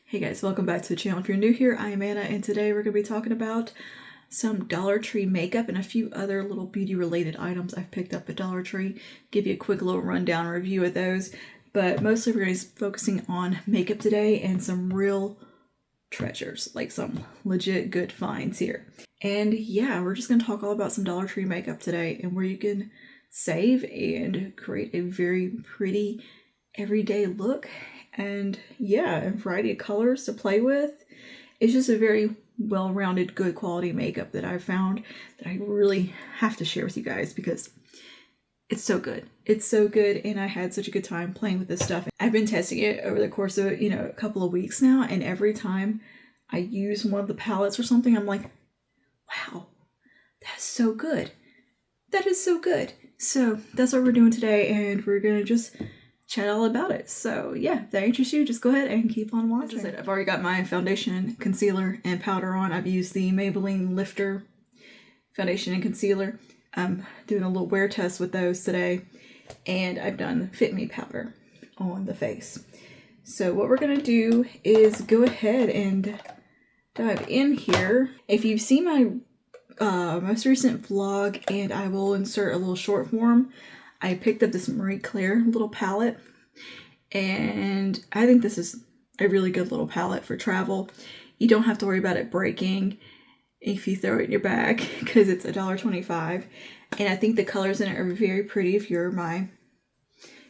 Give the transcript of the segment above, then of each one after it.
Hey guys, welcome back to the channel. If you're new here, I am Anna, and today we're going to be talking about some Dollar Tree makeup and a few other little beauty related items I've picked up at Dollar Tree. Give you a quick little rundown review of those, but mostly we're going to be focusing on makeup today and some real treasures, like some legit good finds here. And yeah, we're just going to talk all about some Dollar Tree makeup today and where you can save and create a very pretty everyday look. And yeah, a variety of colors to play with. It's just a very well-rounded, good quality makeup that I've found that I really have to share with you guys because it's so good. It's so good, and I had such a good time playing with this stuff. I've been testing it over the course of, a couple of weeks now, and every time I use one of the palettes or something, I'm like, wow, that's so good. That is so good. So that's what we're doing today, and we're gonna just chat all about it. So yeah, if that interests you, just go ahead and keep on watching. As I said, I've already got my foundation, concealer, and powder on. I've used the Maybelline Lifter foundation and concealer. I'm doing a little wear test with those today, and I've done Fit Me powder on the face. So what we're gonna do is go ahead and dive in here. If you've seen my most recent vlog, and I will insert a little short form, I picked up this Marie Claire little palette, and I think this is a really good little palette for travel. You don't have to worry about it breaking if you throw it in your bag because it's $1.25, and I think the colors in it are very pretty if you're my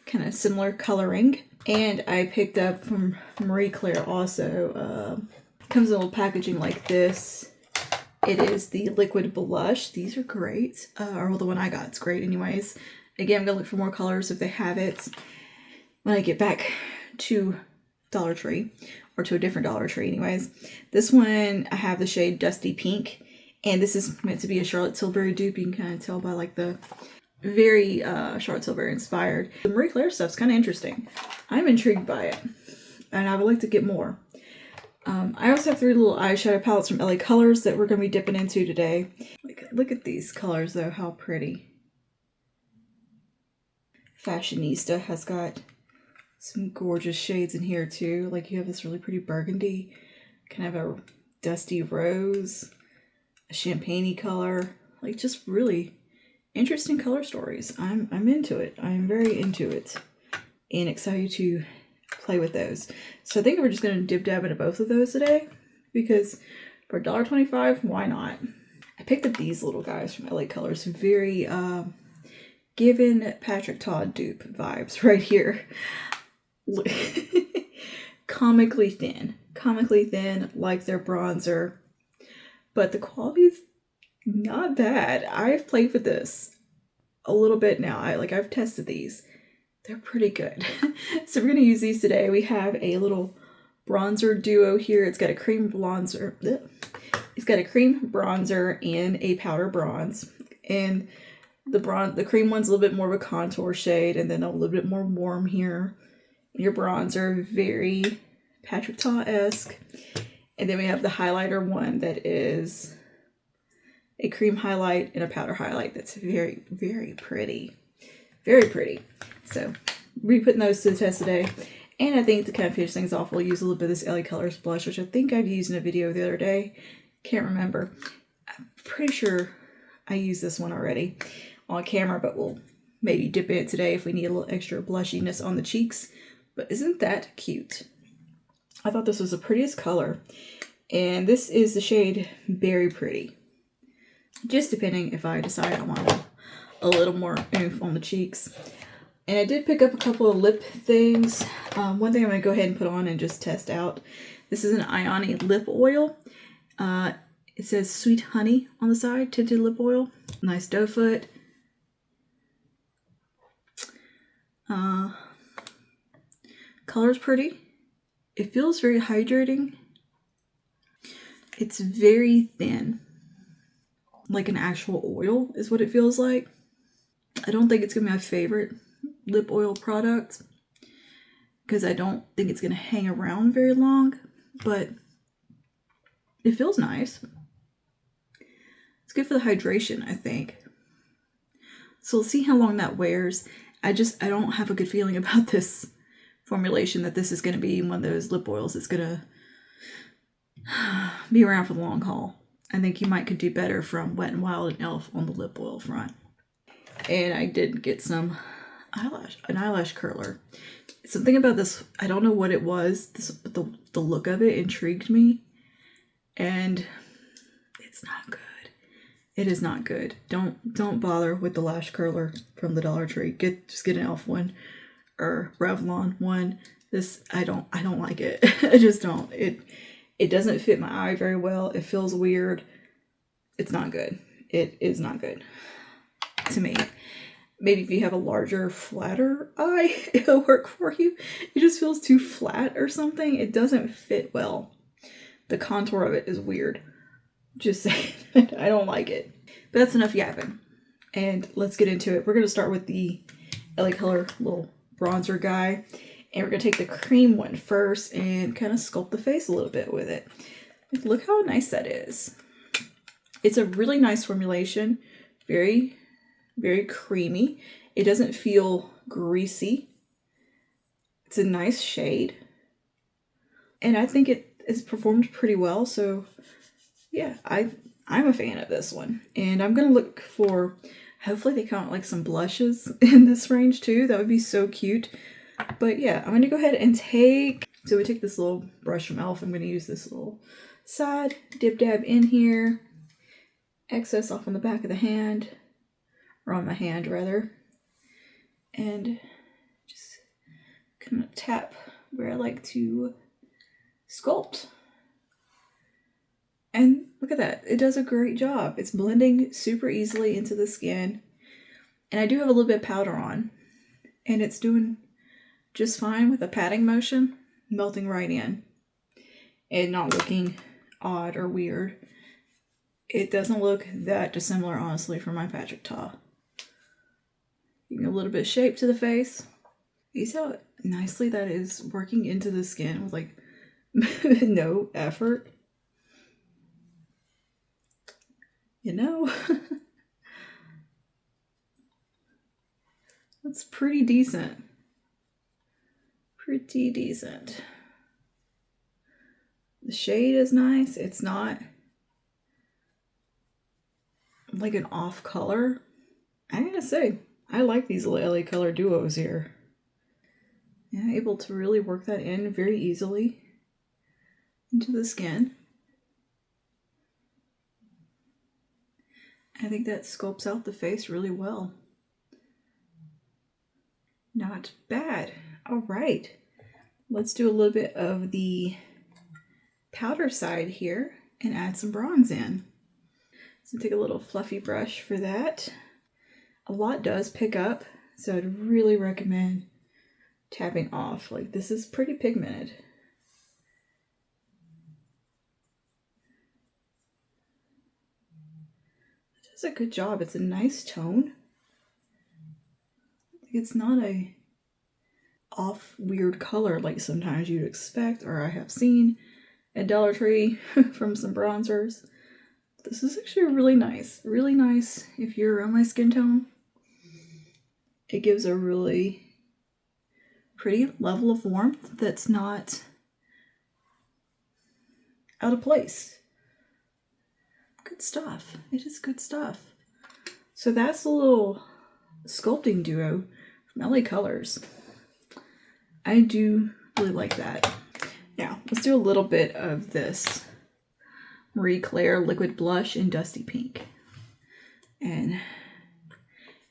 kind of similar coloring. And I picked up from Marie Claire also, comes in a little packaging like this. It is the liquid blush. These are great, or well, the one I got is great anyways. Again, I'm going to look for more colors if they have it when I get back to Dollar Tree, or to a different Dollar Tree anyways. This one, I have the shade Dusty Pink, and this is meant to be a Charlotte Tilbury dupe. You can kind of tell by like the very Charlotte Tilbury inspired. The Marie Claire stuff's kind of interesting. I'm intrigued by it, and I would like to get more. I also have 3 little eyeshadow palettes from LA Colors that we're going to be dipping into today. Look at these colors though, how pretty. Fashionista has got some gorgeous shades in here too. Like you have this really pretty burgundy, kind of a dusty rose, a champagne-y color, like just really interesting color stories. I'm into it. I'm very into it and excited to play with those. So I think we're just going to dib dab into both of those today because for $1.25, why not? I picked up these little guys from LA Colors, very given Patrick Todd dupe vibes right here. Comically thin like their bronzer, but the quality's not bad. I've played with this a little bit now. I've tested these. They're pretty good. So we're gonna use these today. We have a little bronzer duo here. It's got a cream bronzer. It's got a cream bronzer and a powder bronze, and the cream one's a little bit more of a contour shade, and then a little bit more warm here. Your bronzer, very Patrick Todd-esque. And then we have the highlighter one that is a cream highlight and a powder highlight that's very, very pretty. Very pretty. So we'll be putting those to the test today. And I think to kind of finish things off, we'll use a little bit of this LA Colors blush, which I think I've used in a video the other day. Can't remember. I'm pretty sure I used this one already on camera, but we'll maybe dip in it today if we need a little extra blushiness on the cheeks. But isn't that cute? I thought this was the prettiest color, and this is the shade Very Pretty. Just depending if I decide I want a little more oomph on the cheeks. And I did pick up a couple of lip things. One thing I'm going to go ahead and put on and just test out. This is an Ioni lip oil. It says Sweet Honey on the side, tinted lip oil. Nice doe foot. Color's pretty. It feels very hydrating. It's very thin. Like an actual oil is what it feels like. I don't think it's gonna be my favorite lip oil product because I don't think it's gonna hang around very long, but it feels nice. It's good for the hydration, I think. So we'll see how long that wears. I don't have a good feeling about this formulation, that this is going to be one of those lip oils that's going to be around for the long haul. I think you might could do better from Wet n Wild and e.l.f. on the lip oil front. And I did get an eyelash curler. Something about this, I don't know what it was, but the look of it intrigued me. And it's not good. It is not good. Don't bother with the lash curler from the Dollar Tree. Just get an e.l.f. one or Revlon one. This I don't like it. I just don't. It doesn't fit my eye very well. It feels weird. It's not good. It is not good to me. Maybe if you have a larger, flatter eye, it'll work for you. It just feels too flat or something. It doesn't fit well. The contour of it is weird. Just saying. I don't like it. But that's enough yapping. And let's get into it. We're going to start with the LA Color little bronzer guy. And we're going to take the cream one first and kind of sculpt the face a little bit with it. Look how nice that is. It's a really nice formulation. Very, very creamy. It doesn't feel greasy. It's a nice shade. And I think it is performed pretty well. So yeah, I'm a fan of this one. And I'm going to look for, hopefully they come out like some blushes in this range too. That would be so cute. But yeah, I'm going to go ahead and so we take this little brush from e.l.f. I'm going to use this little side dip dab in here. Excess off on the back of the hand, or on my hand rather. And just kind of tap where I like to sculpt. And look at that. It does a great job. It's blending super easily into the skin. And I do have a little bit of powder on. And it's doing just fine with a patting motion, melting right in. And not looking odd or weird. It doesn't look that dissimilar, honestly, from my Patrick Ta. Giving a little bit of shape to the face. You see how nicely that is working into the skin with like no effort? You know? That's pretty decent. Pretty decent. The shade is nice. It's not like an off color. I gotta say, I like these LA Color duos here. Yeah, able to really work that in very easily into the skin. I think that sculpts out the face really well. Not bad. All right, let's do a little bit of the powder side here and add some bronze in. So take a little fluffy brush for that. A lot does pick up, so I'd really recommend tapping off. Like, this is pretty pigmented. It does a good job. It's a nice tone. It's not a off weird color like sometimes you'd expect, or I have seen at Dollar Tree from some bronzers. This is actually really nice if you're around my skin tone. It gives a really pretty level of warmth that's not out of place. Good stuff. It is good stuff. So that's a little sculpting duo from LA Colors. I do really like that. Now, let's do a little bit of this Marie Claire liquid blush in Dusty Pink. And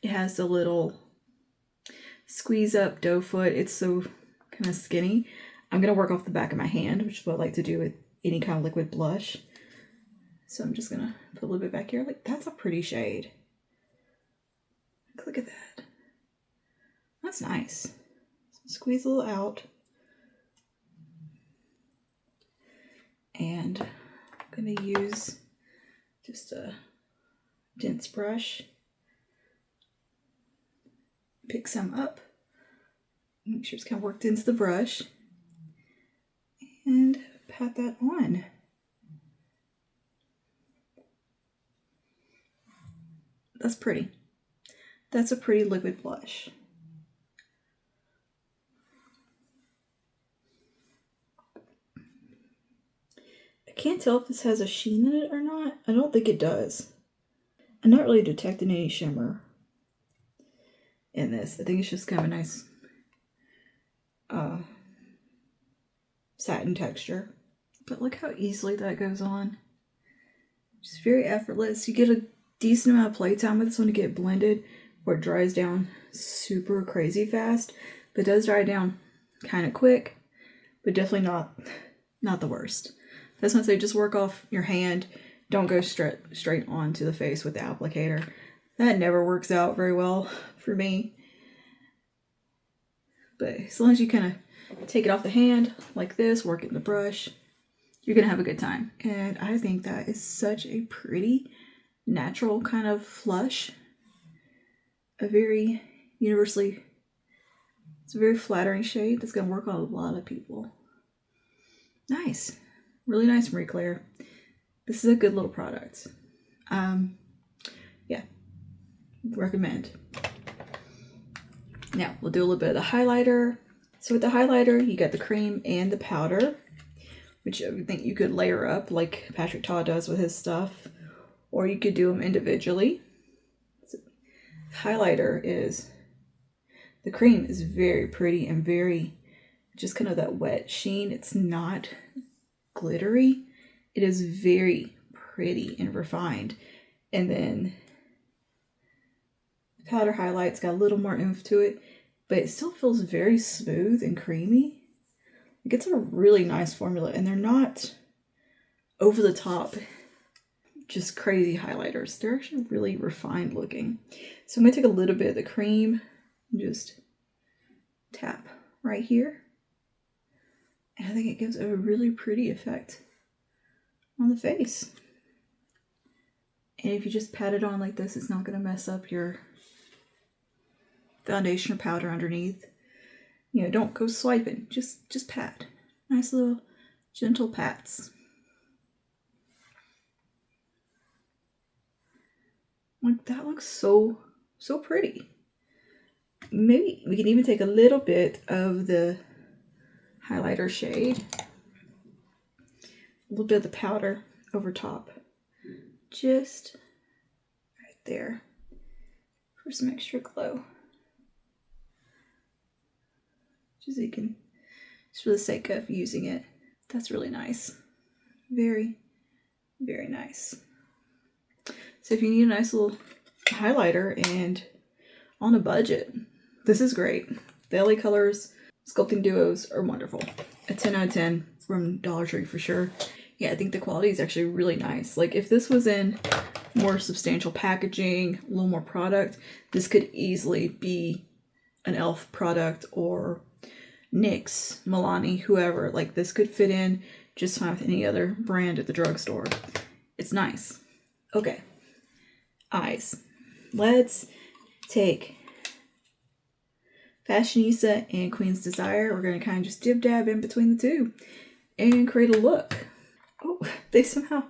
it has a little squeeze up doe foot. It's so kind of skinny. I'm going to work off the back of my hand, which is what I like to do with any kind of liquid blush. So I'm just going to put a little bit back here. Like, that's a pretty shade. Look at that. That's nice. Squeeze a little out. And I'm going to use just a dense brush. Pick some up. Make sure it's kind of worked into the brush. And pat that on. That's pretty. That's a pretty liquid blush. can't tell if this has a sheen in it or not. I don't think it does. I'm not really detecting any shimmer in this. I think it's just kind of a nice satin texture. But look how easily that goes on. Just very effortless. You get a decent amount of playtime with this one to get blended before it dries down super crazy fast. But it does dry down kind of quick, but definitely not the worst. That's when I say just work off your hand. Don't go straight onto the face with the applicator. That never works out very well for me. But as long as you kind of take it off the hand like this, work it in the brush, you're going to have a good time. And I think that is such a pretty, natural kind of flush. A very universally, it's a very flattering shade that's going to work on a lot of people. Nice. Really nice Marie Claire. This is a good little product. Yeah. Recommend. Now, we'll do a little bit of the highlighter. So with the highlighter, you got the cream and the powder, which I think you could layer up like Patrick Ta does with his stuff, or you could do them individually. So, highlighter is, the cream is very pretty and very, just kind of that wet sheen. It's not glittery. It is very pretty and refined. And then the powder highlight's got a little more oomph to it, but it still feels very smooth and creamy. Like, it's a really nice formula, and they're not over the top, just crazy highlighters. They're actually really refined looking. So I'm going to take a little bit of the cream and just tap right here. And I think it gives a really pretty effect on the face. And if you just pat it on like this, it's not going to mess up your foundation or powder underneath. You know, don't go swiping. Just pat. Nice little gentle pats. Like, that looks so pretty. Maybe we can even take a little bit of the highlighter shade, a little bit of the powder over top, just right there for some extra glow. Just so you can, just for the sake of using it. That's really nice. Very, very nice. So if you need a nice little highlighter and on a budget, this is great. The LA Colors Sculpting Duos are wonderful. A 10 out of 10 from Dollar Tree for sure. Yeah, I think the quality is actually really nice. Like, if this was in more substantial packaging, a little more product, this could easily be an e.l.f. product or NYX, Milani, whoever. Like, this could fit in just fine with any other brand at the drugstore. It's nice. Okay. Eyes. Let's take Fashionista and Queen's Desire. We're going to kind of just dib-dab in between the two and create a look. Oh, they somehow,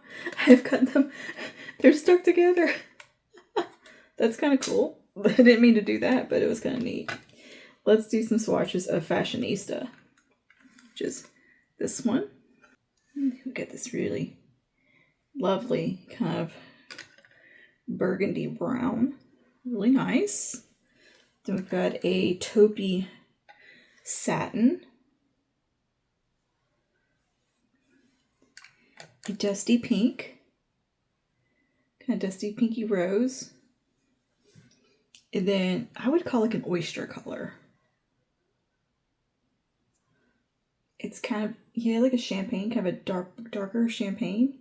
I've got them, they're stuck together. That's kind of cool. I didn't mean to do that, but it was kind of neat. Let's do some swatches of Fashionista, which is this one. We got this really lovely kind of burgundy brown. Really nice. Then we've got a taupey satin, a dusty pink, kind of dusty pinky rose, and then I would call it an oyster color. It's kind of, yeah, like a champagne, kind of a darker champagne.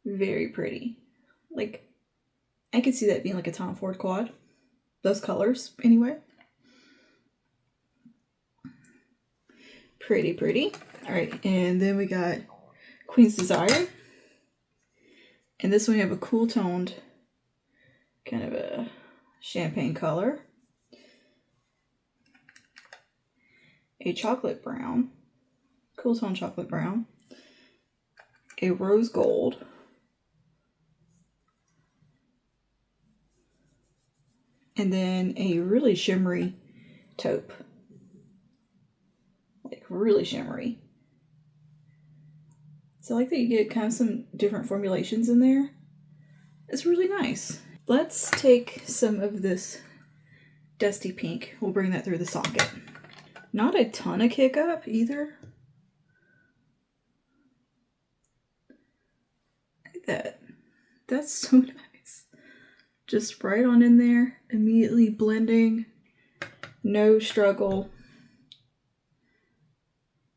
Very pretty. Like, I could see that being like a Tom Ford quad. Those colors, anyway. Pretty, pretty. All right, and then we got Queen's Desire. And this one we have a cool toned, kind of a champagne color. A chocolate brown, cool tone chocolate brown. A rose gold. And then a really shimmery taupe. Like, really shimmery. So I like that you get kind of some different formulations in there. It's really nice. Let's take some of this dusty pink. We'll bring that through the socket. Not a ton of kick up either. Look at that. That's so nice. Just right on in there, immediately blending. No struggle.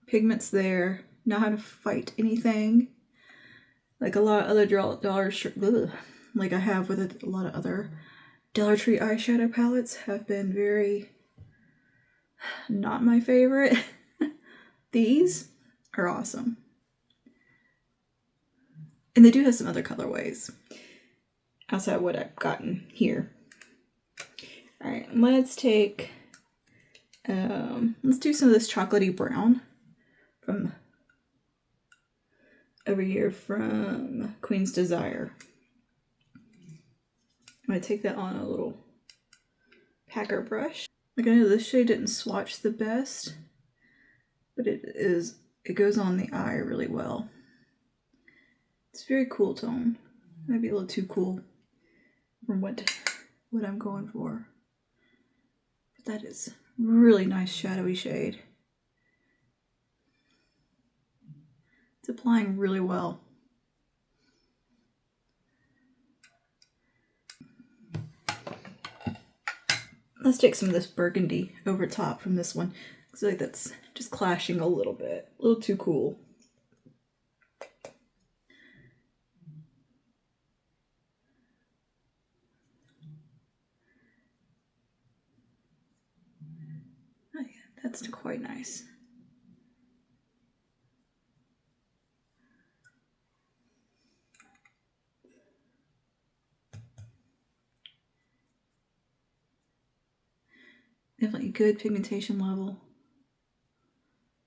Pigment's there. Know how to fight anything. Like a lot of other like I have with a lot of other Dollar Tree eyeshadow palettes have been very not my favorite. These are awesome. And they do have some other colorways outside what I've gotten here. All right, let's take, let's do some of this chocolatey brown from over here from Queen's Desire. I'm gonna take that on a little packer brush. Like I know this shade didn't swatch the best, but it goes on the eye really well. It's a very cool tone. Might be a little too cool from what I'm going for. But that is really nice shadowy shade. It's applying really well. Let's take some of this burgundy over top from this one. Looks like that's just clashing a little bit. A little too cool. Oh yeah, that's quite nice. Definitely good pigmentation level.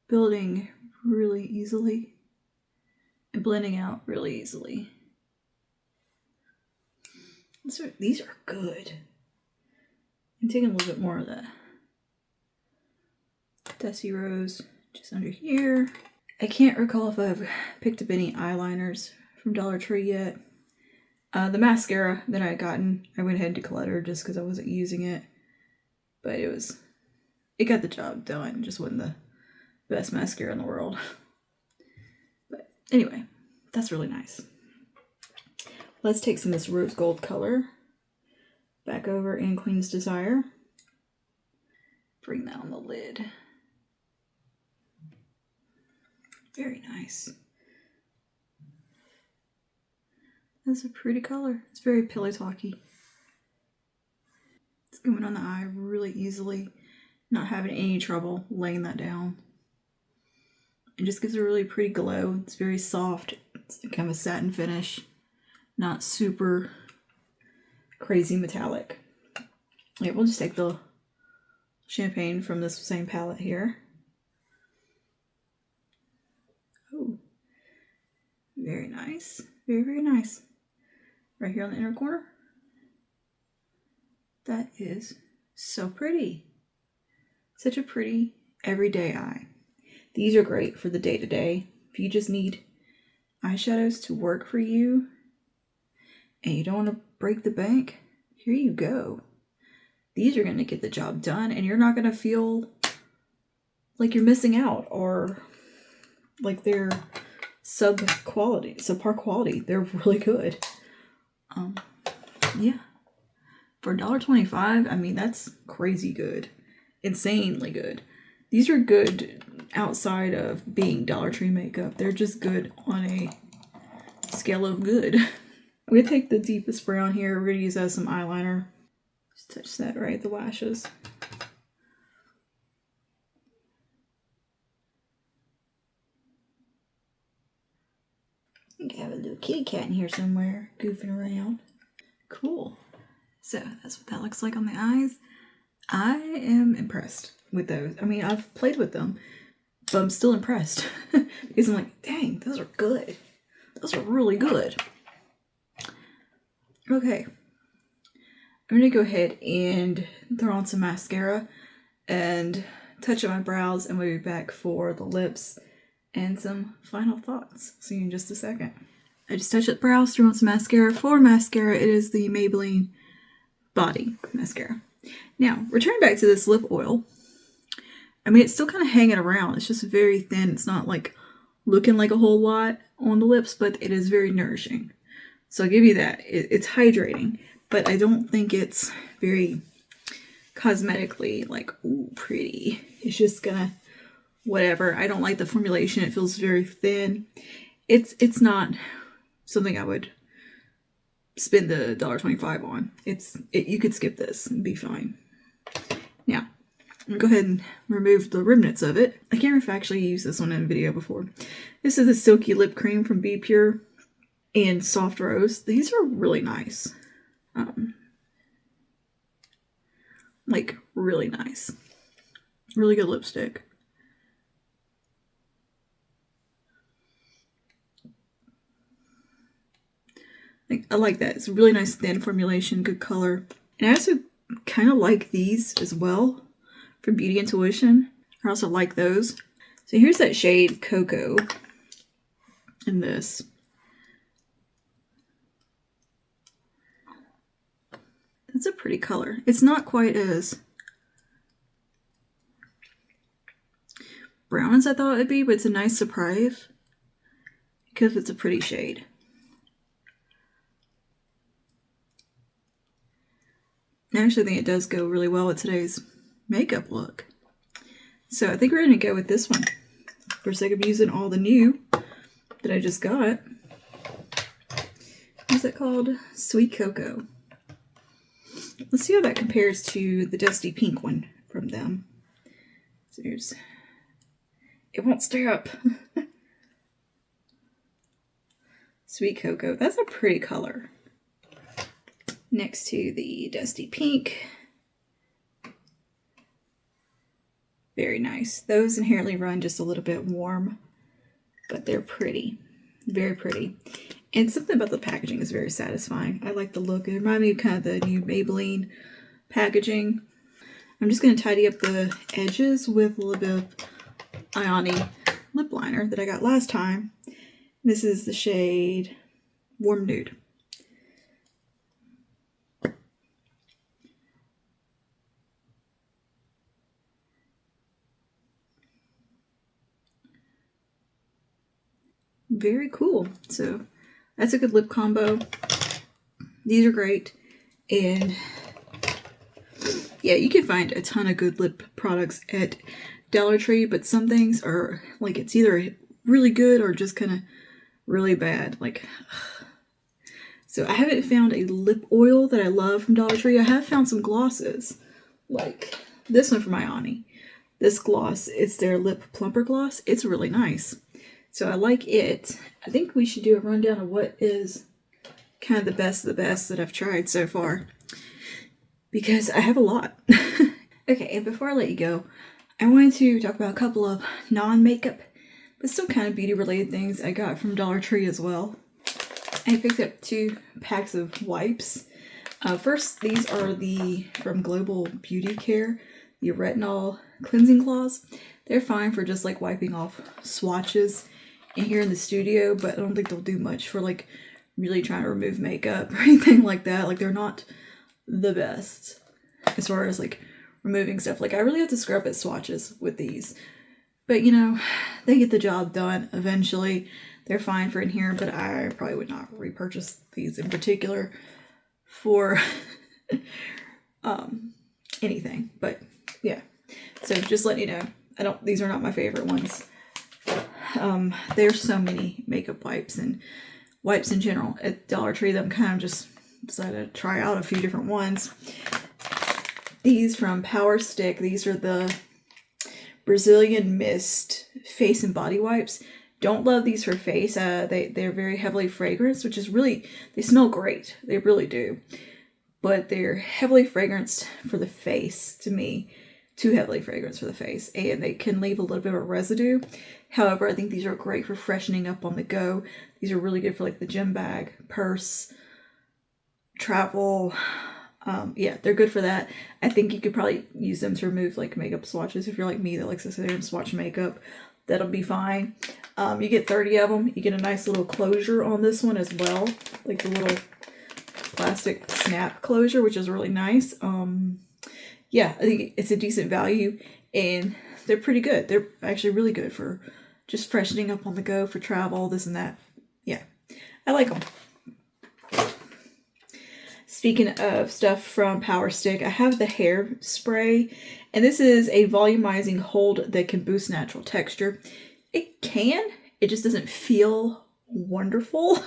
Building really easily and blending out really easily. These are good. I'm taking a little bit more of that Dusty Rose just under here. I can't recall if I've picked up any eyeliners from Dollar Tree yet. The mascara that I had gotten, I went ahead and decluttered just because I wasn't using it. But it got the job done. It just wasn't the best mascara in the world. But anyway, that's really nice. Let's take some of this rose gold color back over in Queen's Desire. Bring that on the lid. Very nice. That's a pretty color. It's very pillow talky. It's going on the eye really easily. Not having any trouble laying that down. It just gives a really pretty glow. It's very soft. It's kind of a satin finish. Not super crazy metallic. Yeah, we'll just take the champagne from this same palette here. Oh, very nice. Very, very nice. Right here on the inner corner. That is so pretty. Such a pretty everyday eye. These are great for the day-to-day. If you just need eyeshadows to work for you and you don't want to break the bank, here you go. These are going to get the job done and you're not going to feel like you're missing out or like they're subpar quality. They're really good. Yeah. For $1.25, I mean, that's crazy good. Insanely good. These are good outside of being Dollar Tree makeup. They're just good on a scale of good. I'm going to take the deepest brown here. We're going to use that as some eyeliner. Just touch that right at the lashes. I think I have a little kitty cat in here somewhere goofing around. Cool. So that's what that looks like on the eyes. I am impressed with those. I mean, I've played with them, but I'm still impressed because I'm like, dang, those are good. Those are really good. Okay. I'm going to go ahead and throw on some mascara and touch up my brows, and we'll be back for the lips and some final thoughts. See you in just a second. I just touched up brows, threw on some mascara. For mascara, it is the Maybelline Body Mascara. Now, returning back to this lip oil, I mean, it's still kind of hanging around. It's just very thin. It's not like looking like a whole lot on the lips, but it is very nourishing. So I'll give you that. It's hydrating, but I don't think it's very cosmetically like, ooh, pretty. It's just gonna, whatever. I don't like the formulation. It feels very thin. It's not something I would spend the $1.25 on. You could skip this and be fine. Now, I'm gonna go ahead and remove the remnants of it. I can't remember if I actually used this one in a video before. This is a Silky Lip Cream from Be Pure and Soft Rose. These are really nice. Like, really nice. Really good lipstick. I like that. It's a really nice thin formulation, good color. And I also kind of like these as well from Beauty Intuition. I also like those. So here's that shade Cocoa in this. That's a pretty color. It's not quite as brown as I thought it would be, but it's a nice surprise because it's a pretty shade. I actually think it does go really well with today's makeup look. So I think we're going to go with this one for sake of using all the new that I just got. What's it called? Sweet Cocoa. Let's see how that compares to the Dusty Pink one from them. So here's, it won't stay up. Sweet Cocoa, that's a pretty color. Next to the Dusty Pink. Very nice. Those inherently run just a little bit warm, but they're pretty. Very pretty. And something about the packaging is very satisfying. I like the look. It reminds me of kind of the new Maybelline packaging. I'm just going to tidy up the edges with a little bit of Ioni lip liner that I got last time. This is the shade Warm Nude. Very cool. So that's a good lip combo. These are great. And yeah, you can find a ton of good lip products at Dollar Tree, but some things are like, it's either really good or just kind of really bad. Like, so I haven't found a lip oil that I love from Dollar Tree. I have found some glosses, like this one from Ioni. This gloss, it's their Lip Plumper Gloss. It's really nice. So I like it. I think we should do a rundown of what is kind of the best of the best that I've tried so far, because I have a lot. Okay, and before I let you go, I wanted to talk about a couple of non-makeup, but still kind of beauty-related things I got from Dollar Tree as well. I picked up 2 packs of wipes. First, these are from Global Beauty Care, the retinol cleansing cloths. They're fine for just like wiping off swatches in here in the studio, but I don't think they'll do much for like really trying to remove makeup or anything like that. Like, they're not the best as far as like removing stuff. Like, I really have to scrub at swatches with these, but you know, they get the job done eventually. They're fine for in here, but I probably would not repurchase these in particular for anything. But yeah, so just letting you know, these are not my favorite ones. There's so many makeup wipes and wipes in general at Dollar Tree that I'm kind of just decided to try out a few different ones. These from Power Stick, these are the Brazilian Mist face and body wipes. Don't love these for face. They're very heavily fragranced, which is really, they smell great. They really do. But they're heavily fragranced for the face, to me. Too heavily fragranced for the face. And they can leave a little bit of a residue. However, I think these are great for freshening up on the go. These are really good for like the gym bag, purse, travel. Yeah, they're good for that. I think you could probably use them to remove like makeup swatches if you're like me that likes to sit there and swatch makeup. that'll be fine. You get 30 of them. You get a nice little closure on this one as well, like the little plastic snap closure, which is really nice. Yeah, I think it's a decent value, and they're pretty good. They're actually really good for just freshening up on the go for travel, this and that. Yeah, I like them. Speaking of stuff from Power Stick, I have the hair spray, and this is a volumizing hold that can boost natural texture. It just doesn't feel wonderful,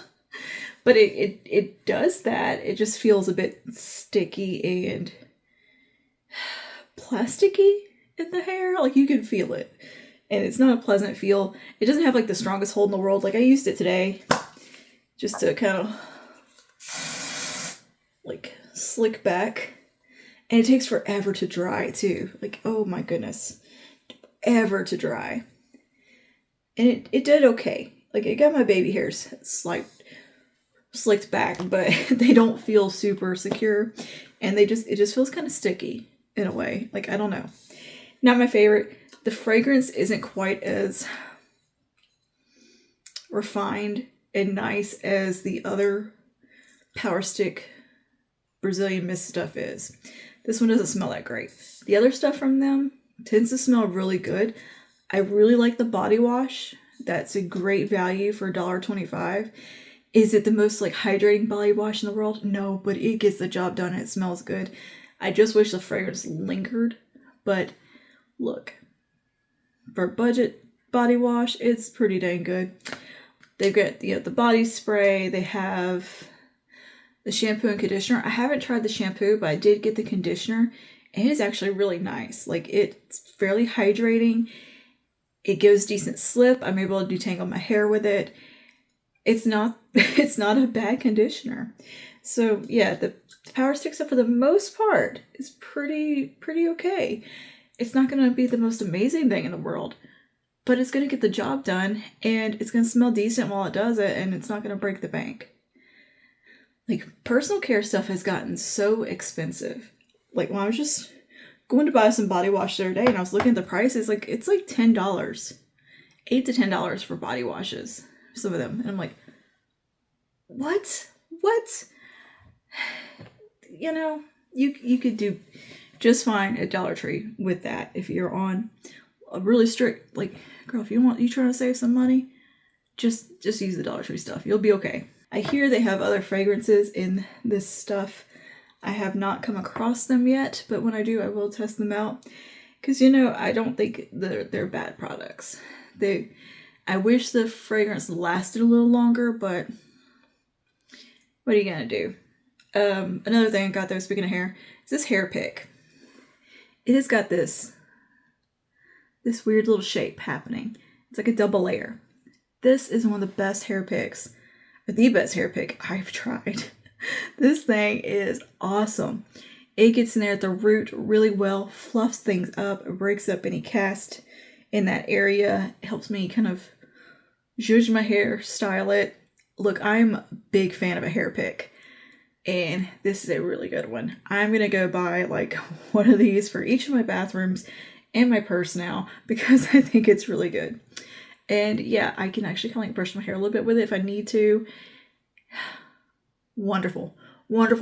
but it does that. It just feels a bit sticky and plasticky in the hair. Like, you can feel it, and it's not a pleasant feel. It doesn't have like the strongest hold in the world. Like, I used it today just to kind of like slick back, and it takes forever to dry too. Like, oh my goodness, ever to dry. And it did okay. Like, it got my baby hairs slicked back, but they don't feel super secure, and it just feels kind of sticky in a way. Like, I don't know. Not my favorite. The fragrance isn't quite as refined and nice as the other Power Stick Brazilian mist stuff is. This one doesn't smell that great. The other stuff from them tends to smell really good. I really like the body wash. That's a great value for $1.25. Is it the most like hydrating body wash in the world? No, but it gets the job done and it smells good. I just wish the fragrance lingered, but look, for budget body wash, it's pretty dang good. They've got the body spray. They have the shampoo and conditioner. I haven't tried the shampoo, but I did get the conditioner, and it is actually really nice. Like, it's fairly hydrating. It gives decent slip. I'm able to detangle my hair with it. It's not a bad conditioner. So yeah, the Power Stick stuff for the most part is pretty okay. It's not going to be the most amazing thing in the world, but it's going to get the job done, and it's going to smell decent while it does it, and it's not going to break the bank. Like, personal care stuff has gotten so expensive. Like, when I was just going to buy some body wash the other day and I was looking at the prices, like, it's like $10, $8 to $10 for body washes, some of them. And I'm like, what? You know, you could do just fine at Dollar Tree with that if you're on a really strict, like, girl, if you trying to save some money, just use the Dollar Tree stuff. You'll be okay. I hear they have other fragrances in this stuff. I have not come across them yet, but when I do, I will test them out. Because, you know, I don't think they're bad products. I wish the fragrance lasted a little longer, but what are you going to do? Another thing I got though, speaking of hair, is this hair pick. It has got this weird little shape happening. It's like a double layer. This is one of the best hair picks, or the best hair pick I've tried. This thing is awesome. It gets in there at the root really well, fluffs things up, breaks up any cast in that area. It helps me kind of zhuzh my hair, style it. Look, I'm a big fan of a hair pick, and this is a really good one. I'm going to go buy like one of these for each of my bathrooms and my purse now, because I think it's really good. And yeah, I can actually kind of like brush my hair a little bit with it if I need to. Wonderful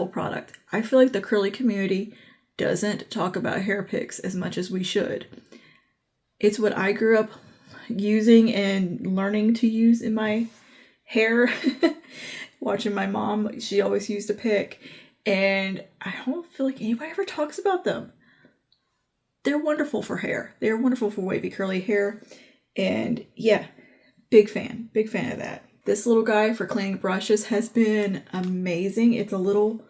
product. I feel like the curly community doesn't talk about hair picks as much as we should. It's what I grew up using and learning to use in my hair. Watching my mom, she always used a pick, and I don't feel like anybody ever talks about them. They're wonderful for hair. They're wonderful for wavy curly hair, and yeah, big fan of that. This little guy for cleaning brushes has been amazing. It's a little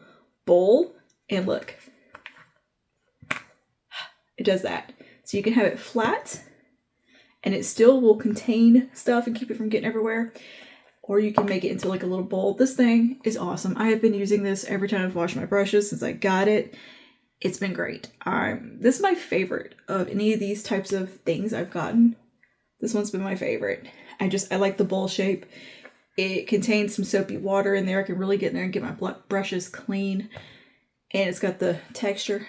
bowl, and look, it does that. So you can have it flat, and it still will contain stuff and keep it from getting everywhere. Or you can make it into like a little bowl. This thing is awesome. I have been using this every time I've washed my brushes since I got it. It's been great. This is my favorite of any of these types of things I've gotten. This one's been my favorite. I like the bowl shape. It contains some soapy water in there. I can really get in there and get my brushes clean. And it's got the texture.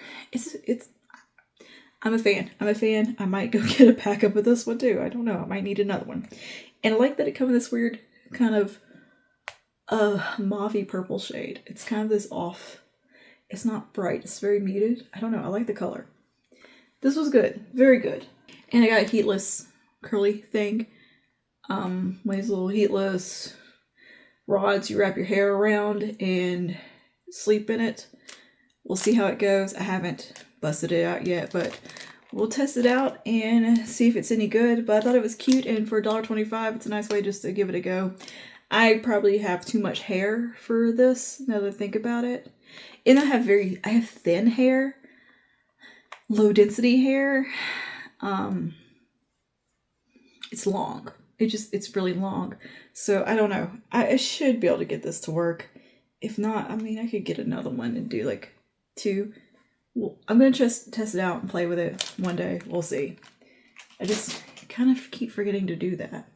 I'm a fan. I'm a fan. I might go get a backup of this one too. I don't know. I might need another one. And I like that it comes in this weird kind of mauvey purple shade. It's kind of this off. It's not bright. It's very muted. I don't know. I like the color. This was good. Very good. And I got a heatless curly thing. One of these little heatless rods you wrap your hair around and sleep in it. We'll see how it goes. I haven't busted it out yet, but we'll test it out and see if it's any good. But I thought it was cute, and for $1.25, it's a nice way just to give it a go. I probably have too much hair for this, now that I think about it. And I have thin hair, low density hair. It's long. It's really long. So I don't know. I should be able to get this to work. If not, I mean, I could get another one and do like 2. Well, I'm going to just test it out and play with it one day. We'll see. I just kind of keep forgetting to do that.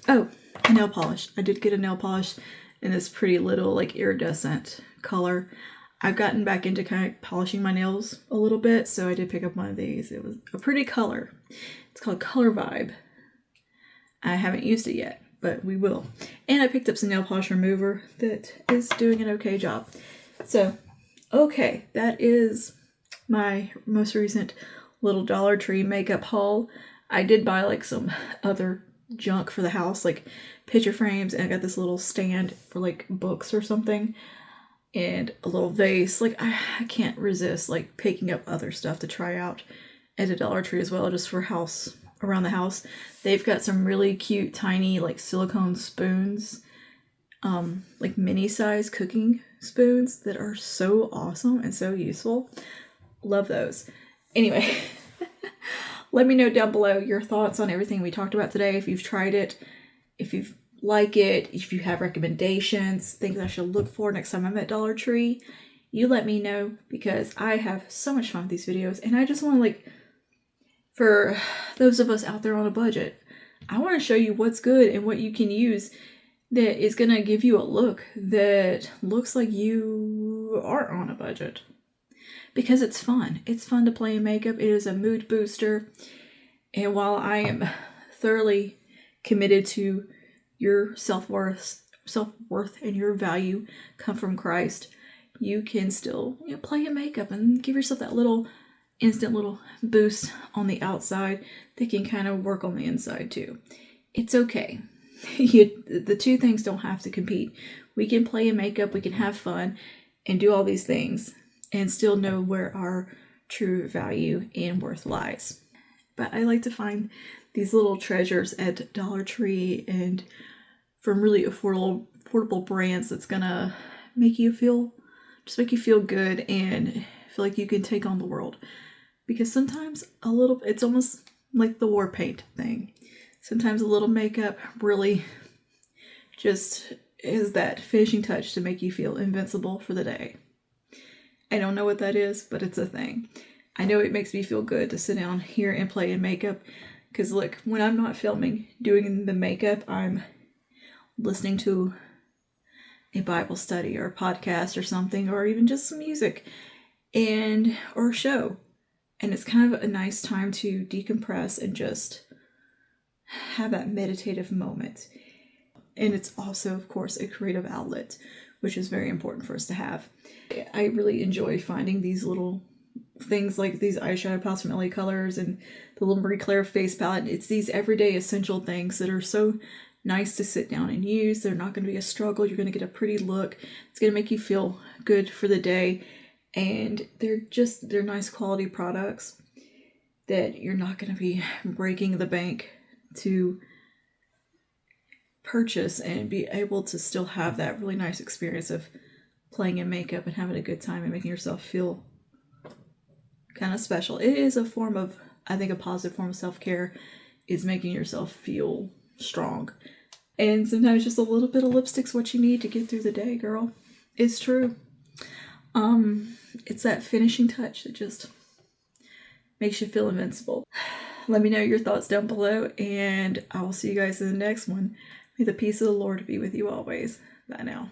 Oh, a nail polish. I did get a nail polish in this pretty little like iridescent color. I've gotten back into kind of polishing my nails a little bit, so I did pick up one of these. It was a pretty color. It's called Color Vibe. I haven't used it yet, but we will. And I picked up some nail polish remover that is doing an okay job. So, okay, that is my most recent little Dollar Tree makeup haul. I did buy like some other junk for the house, like picture frames, and I got this little stand for like books or something, and a little vase. Like I can't resist like picking up other stuff to try out at a Dollar Tree as well, just for around the house. They've got some really cute tiny like silicone spoons, like mini size cooking spoons that are so awesome and so useful. Love those. Anyway, let me know down below your thoughts on everything we talked about today. If you've tried it, if you like it, if you have recommendations, things I should look for next time I'm at Dollar Tree, you let me know, because I have so much fun with these videos, and I just want to, like, for those of us out there on a budget, I want to show you what's good and what you can use that is going to give you a look that looks like you are on a budget. Because it's fun. It's fun to play in makeup. It is a mood booster. And while I am thoroughly committed to your self-worth and your value come from Christ, you can still, play in makeup and give yourself that little instant little boost on the outside that can kind of work on the inside too. It's okay. The two things don't have to compete. We can play in makeup, we can have fun and do all these things and still know where our true value and worth lies. But I like to find these little treasures at Dollar Tree and from really affordable brands that's gonna make you feel good and feel like you can take on the world. Because sometimes it's almost like the war paint thing. Sometimes a little makeup really just is that finishing touch to make you feel invincible for the day. I don't know what that is, but it's a thing. I know it makes me feel good to sit down here and play in makeup. Because look, when I'm not filming, doing the makeup, I'm listening to a Bible study or a podcast or something, or even just some music or a show. And it's kind of a nice time to decompress and just have that meditative moment. And it's also, of course, a creative outlet, which is very important for us to have. I really enjoy finding these little things like these eyeshadow palettes from LA Colors and the little Marie Claire face palette. It's these everyday essential things that are so nice to sit down and use. They're not going to be a struggle. You're going to get a pretty look. It's going to make you feel good for the day. And they're nice quality products that you're not going to be breaking the bank to purchase and be able to still have that really nice experience of playing in makeup and having a good time and making yourself feel kind of special. It is a form of, I think, a positive form of self-care is making yourself feel strong. And sometimes just a little bit of lipstick's what you need to get through the day, girl. It's true. It's that finishing touch that just makes you feel invincible. Let me know your thoughts down below, and I will see you guys in the next one. May the peace of the Lord be with you always. Bye now.